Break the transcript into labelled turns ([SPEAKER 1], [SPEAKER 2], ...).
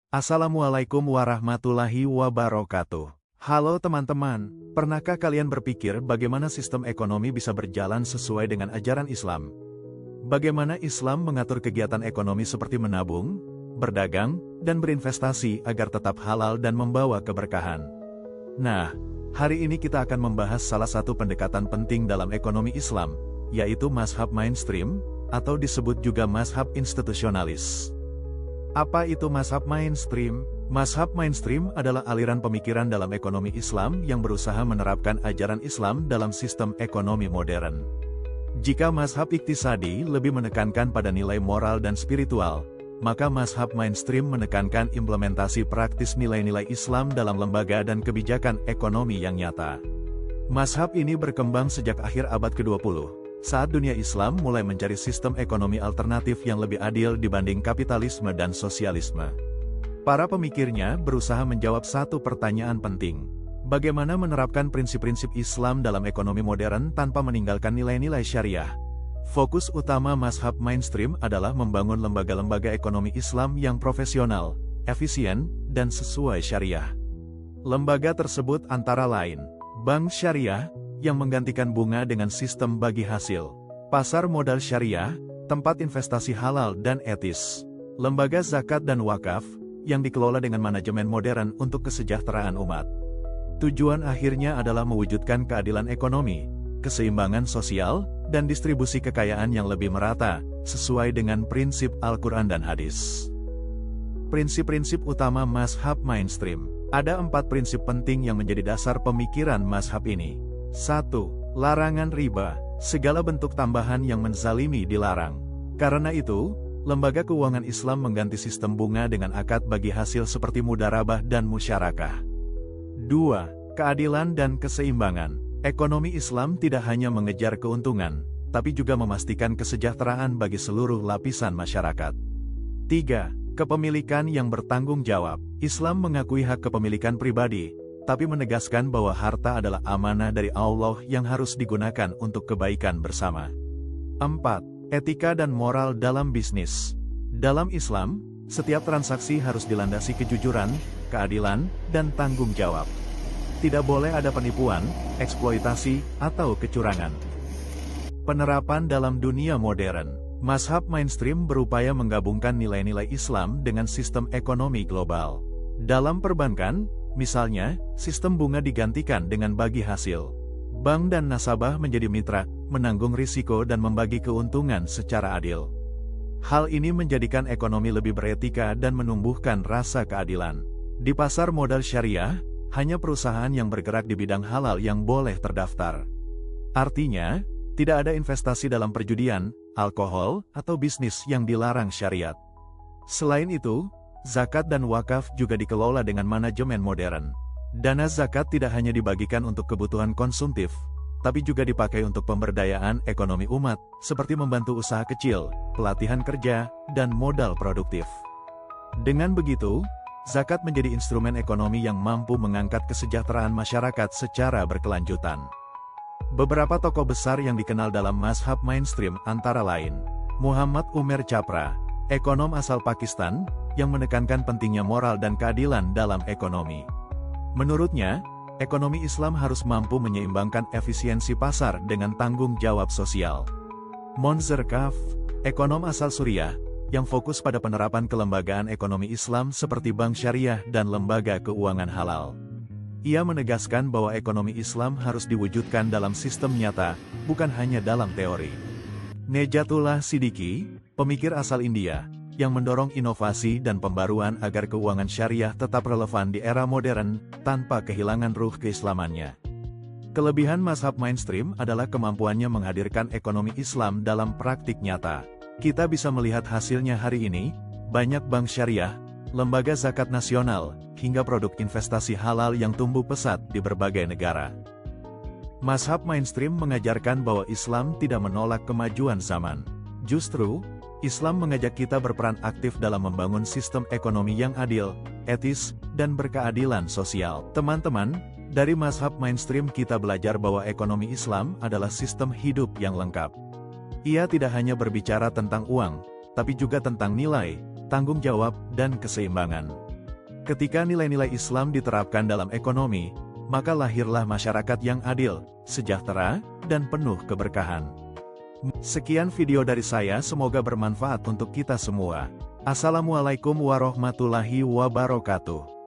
[SPEAKER 1] Assalamualaikum warahmatullahi wabarakatuh. Halo teman-teman, pernahkah kalian berpikir bagaimana sistem ekonomi bisa berjalan sesuai dengan ajaran Islam? Bagaimana Islam mengatur kegiatan ekonomi seperti menabung, berdagang, dan berinvestasi agar tetap halal dan membawa keberkahan? Nah, hari ini kita akan membahas salah satu pendekatan penting dalam ekonomi Islam, yaitu mazhab mainstream, atau disebut juga mazhab institusionalis. Apa itu mazhab mainstream? Mazhab mainstream adalah aliran pemikiran dalam ekonomi Islam yang berusaha menerapkan ajaran Islam dalam sistem ekonomi modern. Jika mazhab iktisadi lebih menekankan pada nilai moral dan spiritual, maka mazhab mainstream menekankan implementasi praktis nilai-nilai Islam dalam lembaga dan kebijakan ekonomi yang nyata. Mazhab ini berkembang sejak akhir abad ke-20. Saat dunia Islam mulai mencari sistem ekonomi alternatif yang lebih adil dibanding kapitalisme dan sosialisme. Para pemikirnya berusaha menjawab satu pertanyaan penting. Bagaimana menerapkan prinsip-prinsip Islam dalam ekonomi modern tanpa meninggalkan nilai-nilai syariah? Fokus utama mazhab mainstream adalah membangun lembaga-lembaga ekonomi Islam yang profesional, efisien, dan sesuai syariah. Lembaga tersebut antara lain, Bank Syariah, yang menggantikan bunga dengan sistem bagi hasil. Pasar modal syariah, tempat investasi halal dan etis. Lembaga zakat dan wakaf, yang dikelola dengan manajemen modern untuk kesejahteraan umat. Tujuan akhirnya adalah mewujudkan keadilan ekonomi, keseimbangan sosial, dan distribusi kekayaan yang lebih merata, sesuai dengan prinsip Al-Quran dan hadis. Prinsip-prinsip utama mazhab mainstream. Ada 4 prinsip penting yang menjadi dasar pemikiran mazhab ini. 1. Larangan riba. Segala bentuk tambahan yang menzalimi dilarang. Karena itu, lembaga keuangan Islam mengganti sistem bunga dengan akad bagi hasil seperti mudharabah dan musyarakah. 2. Keadilan dan keseimbangan. Ekonomi Islam tidak hanya mengejar keuntungan, tapi juga memastikan kesejahteraan bagi seluruh lapisan masyarakat. 3. Kepemilikan yang bertanggung jawab. Islam mengakui hak kepemilikan pribadi, tapi menegaskan bahwa harta adalah amanah dari Allah yang harus digunakan untuk kebaikan bersama. 4. Etika dan moral dalam bisnis. Dalam Islam, setiap transaksi harus dilandasi kejujuran, keadilan, dan tanggung jawab. Tidak boleh ada penipuan, eksploitasi, atau kecurangan. Penerapan dalam dunia modern. Mazhab mainstream berupaya menggabungkan nilai-nilai Islam dengan sistem ekonomi global. Dalam perbankan, misalnya, sistem bunga digantikan dengan bagi hasil. Bank dan nasabah menjadi mitra, menanggung risiko dan membagi keuntungan secara adil. Hal ini menjadikan ekonomi lebih beretika dan menumbuhkan rasa keadilan. Di pasar modal syariah, hanya perusahaan yang bergerak di bidang halal yang boleh terdaftar. Artinya, tidak ada investasi dalam perjudian, alkohol, atau bisnis yang dilarang syariat. Selain itu, zakat dan wakaf juga dikelola dengan manajemen modern. Dana zakat tidak hanya dibagikan untuk kebutuhan konsumtif, tapi juga dipakai untuk pemberdayaan ekonomi umat, seperti membantu usaha kecil, pelatihan kerja, dan modal produktif. Dengan begitu, zakat menjadi instrumen ekonomi yang mampu mengangkat kesejahteraan masyarakat secara berkelanjutan. Beberapa tokoh besar yang dikenal dalam mazhab mainstream antara lain, Muhammad Umar Chapra, ekonom asal Pakistan, yang menekankan pentingnya moral dan keadilan dalam ekonomi. Menurutnya, ekonomi Islam harus mampu menyeimbangkan efisiensi pasar dengan tanggung jawab sosial. Monzer Kaf, ekonom asal Suriah, yang fokus pada penerapan kelembagaan ekonomi Islam seperti bank syariah dan lembaga keuangan halal. Ia menegaskan bahwa ekonomi Islam harus diwujudkan dalam sistem nyata, bukan hanya dalam teori. Nejatullah Siddiqui, pemikir asal India, yang mendorong inovasi dan pembaruan agar keuangan syariah tetap relevan di era modern, tanpa kehilangan ruh keislamannya. Kelebihan mazhab mainstream adalah kemampuannya menghadirkan ekonomi Islam dalam praktik nyata. Kita bisa melihat hasilnya hari ini, banyak bank syariah, lembaga zakat nasional, hingga produk investasi halal yang tumbuh pesat di berbagai negara. Mazhab mainstream mengajarkan bahwa Islam tidak menolak kemajuan zaman. Justru, Islam mengajak kita berperan aktif dalam membangun sistem ekonomi yang adil, etis, dan berkeadilan sosial. Teman-teman, dari mazhab mainstream kita belajar bahwa ekonomi Islam adalah sistem hidup yang lengkap. Ia tidak hanya berbicara tentang uang, tapi juga tentang nilai, tanggung jawab, dan keseimbangan. Ketika nilai-nilai Islam diterapkan dalam ekonomi, maka lahirlah masyarakat yang adil, sejahtera, dan penuh keberkahan. Sekian video dari saya, semoga bermanfaat untuk kita semua. Assalamualaikum warahmatullahi wabarakatuh.